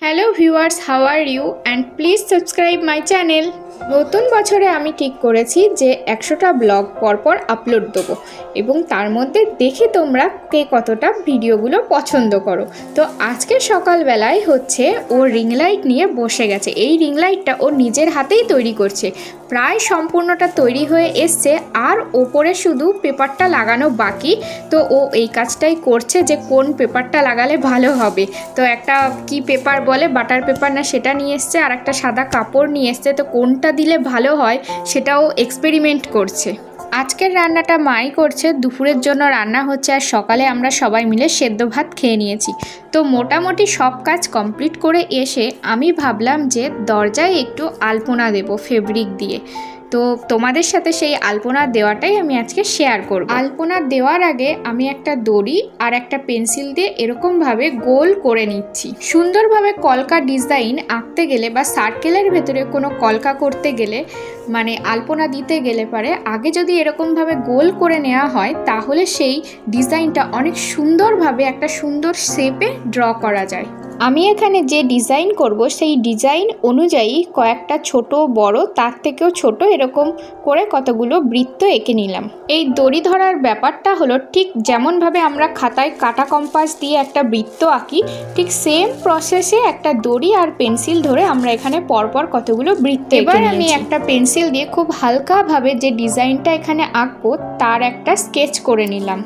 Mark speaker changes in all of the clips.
Speaker 1: Hello viewers, how are you and please subscribe my channel. নতুন বছরে আমি ঠিক করেছি যে 100টা ব্লগ পরপর আপলোড দেবো এবং তার মধ্যে দেখে তোমরা কে কতটা ভিডিওগুলো পছন্দ করো। তো আজকে সকালবেলায় হচ্ছে ও রিং লাইট নিয়ে বসে গেছে। এই রিং লাইটটা ও নিজের হাতেই তৈরি করছে, প্রায় সম্পূর্ণটা তৈরি হয়ে এসছে, আর ওপরে শুধু পেপারটা লাগানো বাকি। তো ও এই কাজটাই করছে যে কোন পেপারটা লাগালে ভালো হবে। তো একটা কি পেপার বলে, বাটার পেপার না, সেটা নিয়ে এসছে, আর একটা সাদা কাপড় নিয়ে এসছে। তো কোনটা দিলে ভালো হয় সেটাও এক্সপেরিমেন্ট করছে। আজকের রান্নাটা মাই করছে, দুপুরের জন্য রান্না হচ্ছে, আর সকালে আমরা সবাই মিলে সেদ্ধ ভাত খেয়ে নিয়েছি। তো মোটামুটি সব কাজ কমপ্লিট করে এসে আমি ভাবলাম যে দরজায় একটু আলপনা দেব ফেব্রিক দিয়ে। তো তোমাদের সাথে সেই আলপনা দেওয়াটাই আমি আজকে শেয়ার করব। আলপনা দেওয়ার আগে আমি একটা দড়ি আর একটা পেন্সিল দিয়ে এরকমভাবে গোল করে নিচ্ছি। সুন্দরভাবে কলকা ডিজাইন আঁকতে গেলে বা সার্কেলের ভেতরে কোনো কলকা করতে গেলে, মানে আলপনা দিতে গেলে পারে আগে যদি এরকমভাবে গোল করে নেওয়া হয় তাহলে সেই ডিজাইনটা অনেক সুন্দরভাবে একটা সুন্দর শেপে ড্র করা যায়। আমি এখানে যে ডিজাইন করব সেই ডিজাইন অনুযায়ী কয়েকটা ছোট বড়, তার থেকেও ছোট, এরকম করে কতগুলো বৃত্ত এঁকে নিলাম। এই দড়ি ধরার ব্যাপারটা হলো ঠিক যেমনভাবে আমরা খাতায় কাটা কম্পাস দিয়ে একটা বৃত্ত আঁকি, ঠিক সেম প্রসেসে একটা দড়ি আর পেন্সিল ধরে আমরা এখানে পরপর কতগুলো বৃত্ত। এবার আমি একটা পেন্সিল দিয়ে খুব হালকাভাবে যে ডিজাইনটা এখানে আঁকবো তার একটা স্কেচ করে নিলাম।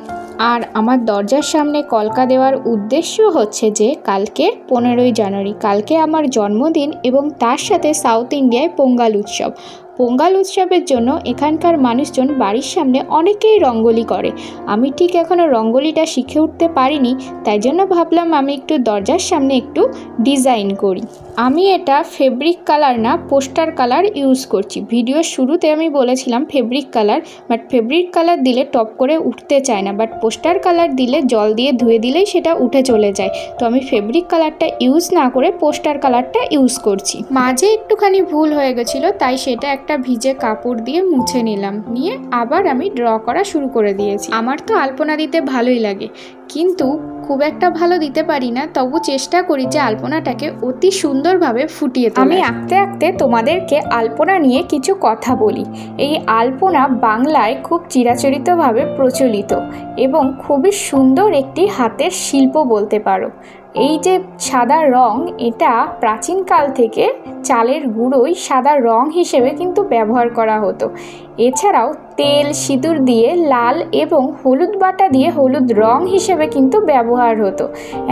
Speaker 1: আর আমার দরজার সামনে কলকা দেওয়ার উদ্দেশ্য হচ্ছে যে কালকে 15ই জানুয়ারি, কালকে আমার জন্মদিন এবং তার সাথে সাউথ ইন্ডিয়ায় পোঙ্গাল উৎসব। পোঙ্গাল উৎসবের জন্য এখানকার মানুষজন বাড়ির সামনে অনেকেই রঙ্গোলি করে। আমি ঠিক এখনও রঙ্গোলিটা শিখে উঠতে পারিনি, তাই জন্য ভাবলাম আমি একটু দরজার সামনে একটু ডিজাইন করি। আমি এটা ফেব্রিক কালার না, পোস্টার কালার ইউজ করছি। ভিডিওর শুরুতে আমি বলেছিলাম fabric colour, but fabric colour দিলে টপ করে উঠতে চায় না, বাট পোস্টার কালার দিলে জল দিয়ে ধুয়ে দিলেই সেটা উঠে চলে যায়। তো আমি ফেব্রিক কালারটা ইউজ না করে পোস্টার কালারটা ইউজ করছি। মাঝে একটুখানি ভুল হয়ে গেছিলো, তাই সেটা একটা ভিজে কাপড় দিয়ে মুছে নিলাম, নিয়ে আবার আমি ড্র করা শুরু করে দিয়েছি। আমার তো আলপনা দিতে ভালোই লাগে, কিন্তু খুব একটা ভালো দিতে পারি না, তবু চেষ্টা করি যে আলপনাটাকে অতি সুন্দরভাবে ফুটিয়ে তোলা। আমি আঁকতে আঁকতে তোমাদেরকে আলপনা নিয়ে কিছু কথা বলি। এই আলপনা বাংলায় খুব চিরাচরিতভাবে প্রচলিত এবং খুবই সুন্দর একটি হাতের শিল্প বলতে পারো। এই যে সাদা রং, এটা প্রাচীনকাল থেকে চালের গুঁড়োই সাদা রং হিসেবে কিন্তু ব্যবহার করা হতো। এছাড়াও তেল, সিঁদুর দিয়ে লাল এবং হলুদ বাটা দিয়ে হলুদ রং হিসেবে কিন্তু ব্যবহার হতো।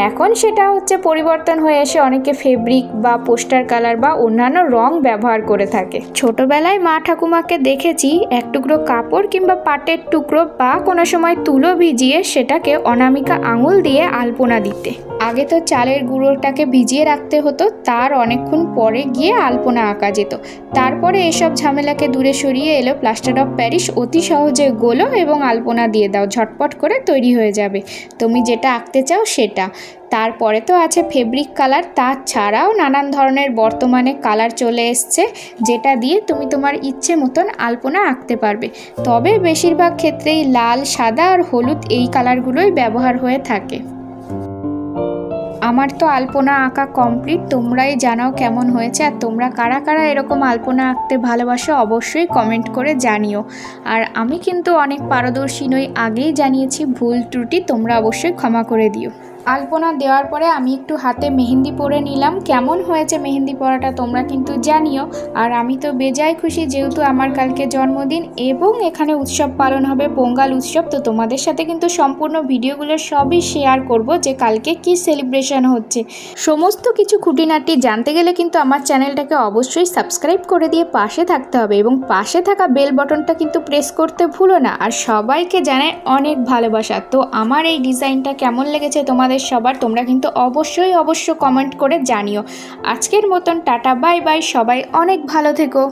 Speaker 1: এখন সেটা হচ্ছে পরিবর্তন হয়ে এসে অনেকে ফেব্রিক বা পোস্টার কালার বা অন্যান্য রং ব্যবহার করে থাকে। ছোটবেলায় মা ঠাকুমাকে দেখেছি এক টুকরো কাপড় কিংবা পাটের টুকরো বা কোনো সময় তুলো ভিজিয়ে সেটাকে অনামিকা আঙুল দিয়ে আলপনা দিতে। আগে তো চালের গুঁড়োটাকে ভিজিয়ে রাখতে হতো, তার অনেকক্ষণ পরে গিয়ে আলপনা আঁকা যেত। তারপরে এসব ঝামেলাকে দূরে সরিয়ে এলো প্লাস্টার অফ প্যারিস। অতি সহজে গোলো এবং আলপনা দিয়ে দাও, ঝটপট করে তৈরি হয়ে যাবে তুমি যেটা আঁকতে চাও সেটা। তারপরে তো আছে ফেব্রিক কালার, তাছাড়াও নানান ধরনের বর্তমানে কালার চলে এসছে, যেটা দিয়ে তুমি তোমার ইচ্ছে মতন আলপনা আঁকতে পারবে। তবে বেশিরভাগ ক্ষেত্রেই লাল, সাদা আর হলুদ এই কালারগুলোই ব্যবহার হয়ে থাকে। আমার তো আলপনা আঁকা কমপ্লিট, তোমরাই জানাও কেমন হয়েছে, আর তোমরা কারা কারা এরকম আলপনা আঁকতে ভালোবাসো অবশ্যই কমেন্ট করে জানিও। আর আমি কিন্তু অনেক পারদর্শী নই, আগেই জানিয়েছি, ভুল ত্রুটি তোমরা অবশ্যই ক্ষমা করে দিও। আলপনা দেওয়ার পরে আমি একটু হাতে মেহেন্দি পরে নিলাম। কেমন হয়েছে মেহেন্দি পরাটা তোমরা কিন্তু জানিও। আর আমি তো বেজায় খুশি, যেহেতু আমার কালকে জন্মদিন এবং এখানে উৎসব পালন হবে, পোঙ্গাল উৎসব। তো তোমাদের সাথে কিন্তু সম্পূর্ণ ভিডিওগুলো সবই শেয়ার করব যে কালকে কি সেলিব্রেশন হচ্ছে। সমস্ত কিছু খুঁটিনাটি জানতে গেলে কিন্তু আমার চ্যানেলটাকে অবশ্যই সাবস্ক্রাইব করে দিয়ে পাশে থাকতে হবে এবং পাশে থাকা বেল বাটনটা কিন্তু প্রেস করতে ভুলো না। আর সবাইকে জানাই অনেক ভালোবাসা। তো আমার এই ডিজাইনটা কেমন লেগেছে তোমাদের সবার, তোমরা কিন্তু অবশ্যই কমেন্ট করে জানিও। আজকের মতন টাটা, বাই বাই, সবাই অনেক ভালো থেকো।